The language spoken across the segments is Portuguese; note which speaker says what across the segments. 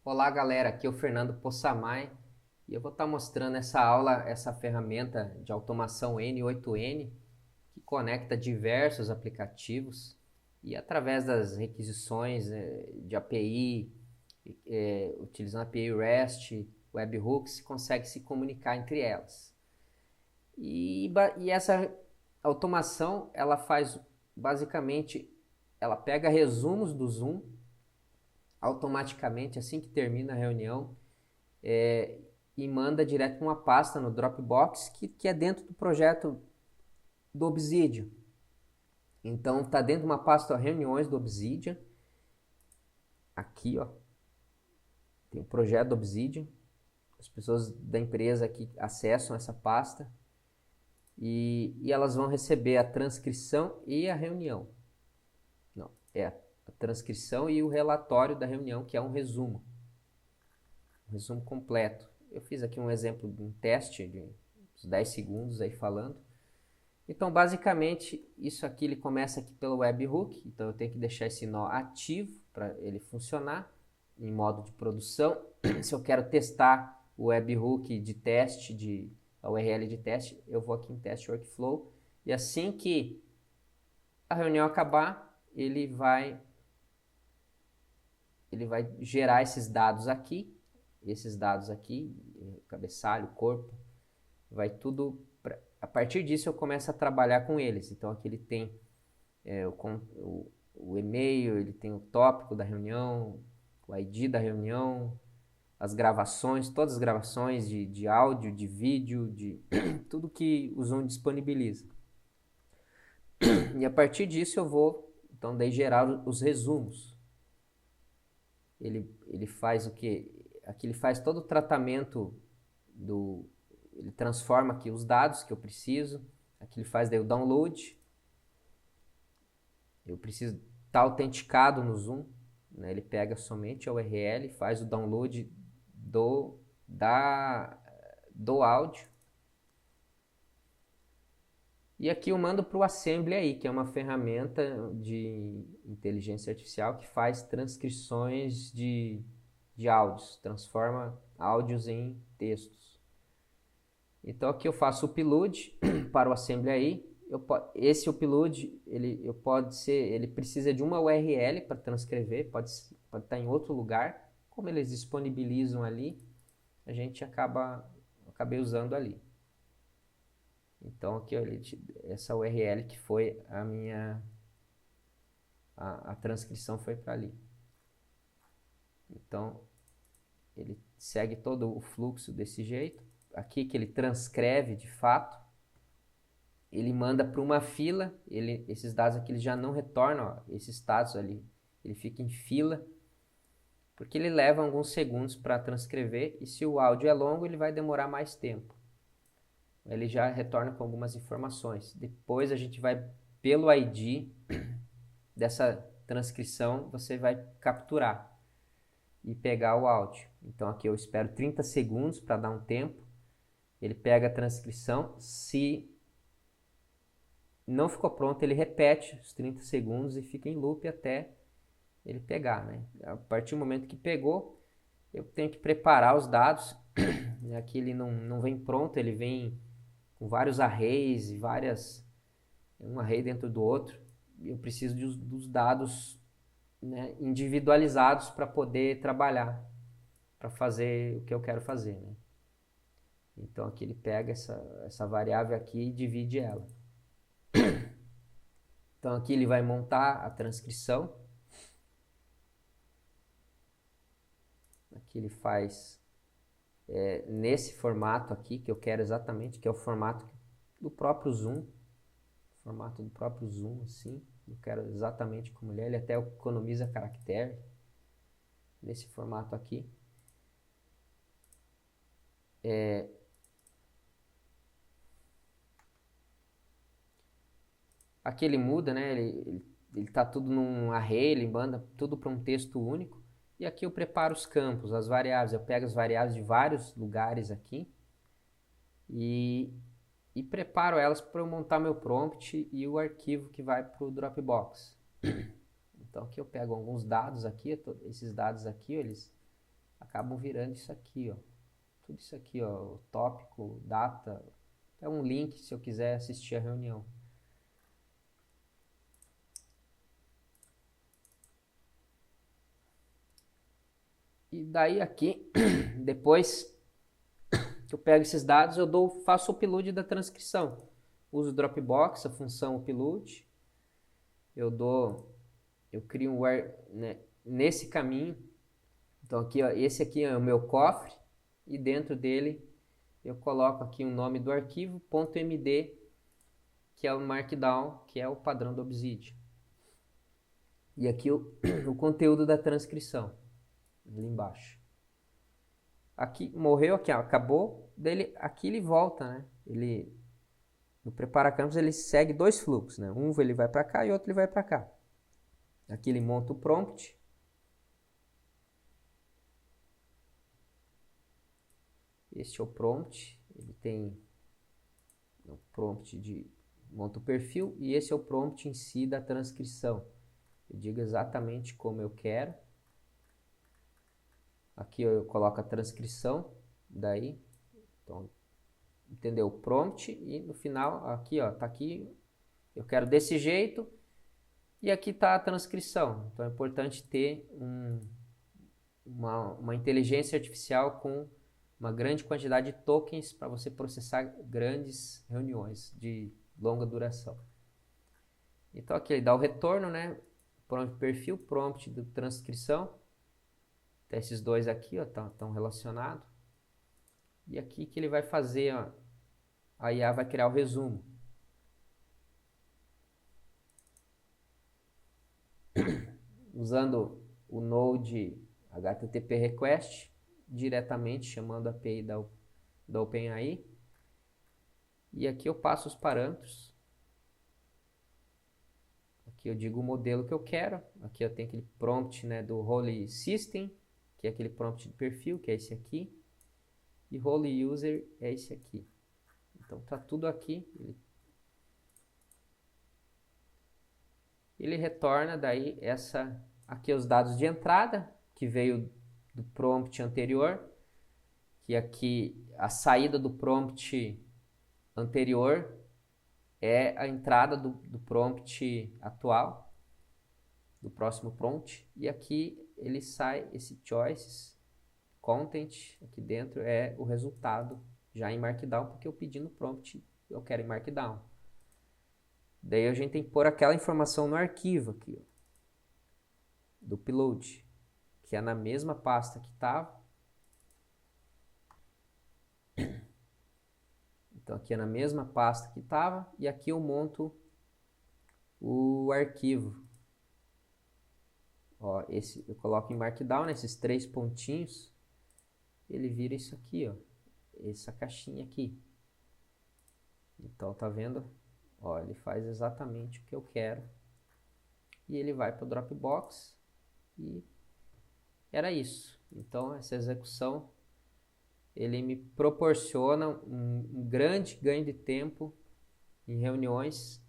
Speaker 1: Olá galera, aqui é o Fernando Possamay e eu vou estar mostrando essa aula, essa ferramenta de automação N8N que conecta diversos aplicativos e através das requisições de API, utilizando API REST, webhooks, se consegue se comunicar entre elas. E essa automação ela faz basicamente, ela pega resumos do Zoom automaticamente assim que termina a reunião e manda direto para uma pasta no Dropbox que é dentro do projeto do Obsidian. Então está dentro de uma pasta reuniões do Obsidian. Aqui, ó, tem o projeto do Obsidian. As pessoas da empresa aqui acessam essa pasta e elas vão receber a transcrição e a reunião. Não, é a transcrição e o relatório da reunião, que é um resumo completo. Eu fiz aqui um exemplo de um teste de uns 10 segundos aí falando. Então, basicamente, isso aqui ele começa aqui pelo webhook, então eu tenho que deixar esse nó ativo para ele funcionar em modo de produção. Se eu quero testar o webhook de teste, a URL de teste, eu vou aqui em teste workflow e assim que a reunião acabar, ele vai gerar esses dados aqui, cabeçalho, corpo, vai tudo. A partir disso eu começo a trabalhar com eles. Então aqui ele tem o e-mail, ele tem o tópico da reunião, o ID da reunião, as gravações, todas as gravações de áudio, de vídeo, de tudo que o Zoom disponibiliza. E a partir disso eu vou, então, daí gerar os resumos. Ele faz o que? Aqui ele faz todo o tratamento do. Ele transforma aqui os dados que eu preciso. Aqui ele faz daí o download. Eu preciso estar autenticado no Zoom. Né? Ele pega somente a URL, faz o download do, da, do áudio. E aqui eu mando para o Assembly aí, que é uma ferramenta de inteligência artificial que faz transcrições de áudios, transforma áudios em textos. Então aqui eu faço o upload para o Assembly aí. Esse upload ele precisa de uma URL para transcrever, pode estar em outro lugar. Como eles disponibilizam ali, acabei usando ali. Então aqui essa URL que foi a transcrição foi para ali. Então ele segue todo o fluxo desse jeito. Aqui que ele transcreve de fato, ele manda para uma fila, esses dados aqui eles já não retornam, ó, esses status ali, ele fica em fila, porque ele leva alguns segundos para transcrever e se o áudio é longo ele vai demorar mais tempo. Ele já retorna com algumas informações. Depois a gente vai pelo ID dessa transcrição, você vai capturar e pegar o áudio. Então aqui eu espero 30 segundos para dar um tempo. Ele pega a transcrição, se não ficou pronto, ele repete os 30 segundos e fica em loop até ele pegar, né? A partir do momento que pegou, eu tenho que preparar os dados. Aqui ele não vem pronto, ele vem com vários arrays e um array dentro do outro. Eu preciso dos dados, né, individualizados para poder trabalhar, para fazer o que eu quero fazer, né? Então aqui ele pega essa variável aqui e divide ela. Então aqui ele vai montar a transcrição. Aqui ele faz nesse formato aqui que eu quero exatamente, que é o formato do próprio Zoom. Formato do próprio Zoom, assim. Eu quero exatamente como ele é. Ele até economiza caractere nesse formato aqui. Aqui ele muda, né? Ele tá tudo num array, ele manda tudo para um texto único. E aqui eu preparo os campos, as variáveis. Eu pego as variáveis de vários lugares aqui e, e preparo elas para eu montar meu prompt e o arquivo que vai para o Dropbox. Então aqui eu pego alguns dados aqui, esses dados aqui, eles acabam virando isso aqui, ó. Tudo isso aqui, ó, o tópico, data, é um link se eu quiser assistir a reunião. E daí aqui, depois que eu pego esses dados, faço o upload da transcrição. Uso o Dropbox, a função upload. Eu crio um né, nesse caminho. Então aqui, ó, esse aqui é o meu cofre e dentro dele eu coloco aqui o nome do arquivo, .md, que é o Markdown, que é o padrão do Obsidian. E aqui o conteúdo da transcrição, ali embaixo. Aqui morreu, aqui ó, acabou, aqui ele volta, né? No Prepara Campus ele segue dois fluxos, né? Um ele vai para cá e outro ele vai para cá. Aqui ele monta o prompt. Este é o prompt, ele tem o prompt monta o perfil e esse é o prompt em si da transcrição. Eu digo exatamente como eu quero. Aqui eu coloco a transcrição, daí, então, entendeu? O prompt e no final, aqui ó, tá aqui, eu quero desse jeito e aqui tá a transcrição. Então é importante ter uma inteligência artificial com uma grande quantidade de tokens para você processar grandes reuniões de longa duração. Então aqui ele dá o retorno, né? Prompt perfil, prompt de transcrição. Então, esses dois aqui estão relacionados. E aqui que ele vai fazer, ó, a IA vai criar o resumo. Usando o Node HTTP Request, diretamente chamando a API da OpenAI. E aqui eu passo os parâmetros. Aqui eu digo o modelo que eu quero. Aqui eu tenho aquele prompt, né, do Role System, que é aquele prompt de perfil, que é esse aqui. E Role User é esse aqui. Então tá tudo aqui. Ele retorna daí aqui os dados de entrada, que veio do prompt anterior, que aqui a saída do prompt anterior é a entrada do prompt atual, do próximo prompt, e aqui ele sai esse choices, content, aqui dentro é o resultado já em Markdown, porque eu pedi no prompt, eu quero em Markdown. Daí a gente tem que pôr aquela informação no arquivo aqui, ó, do upload, que é na mesma pasta que estava. Então aqui é na mesma pasta que estava e aqui eu monto o arquivo. Ó, esse eu coloco em Markdown, nesses 3 pontinhos, ele vira isso aqui, ó, essa caixinha aqui. Então tá vendo? Ó, ele faz exatamente o que eu quero. E ele vai para o Dropbox e era isso. Então essa execução ele me proporciona um grande ganho de tempo em reuniões,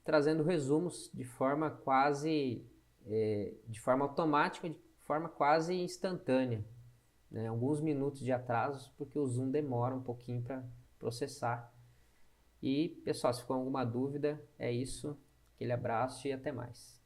Speaker 1: trazendo resumos de forma quase, de forma automática, de forma quase instantânea, né? Alguns minutos de atraso, porque o Zoom demora um pouquinho para processar. E pessoal, se ficou alguma dúvida, é isso. Aquele abraço e até mais.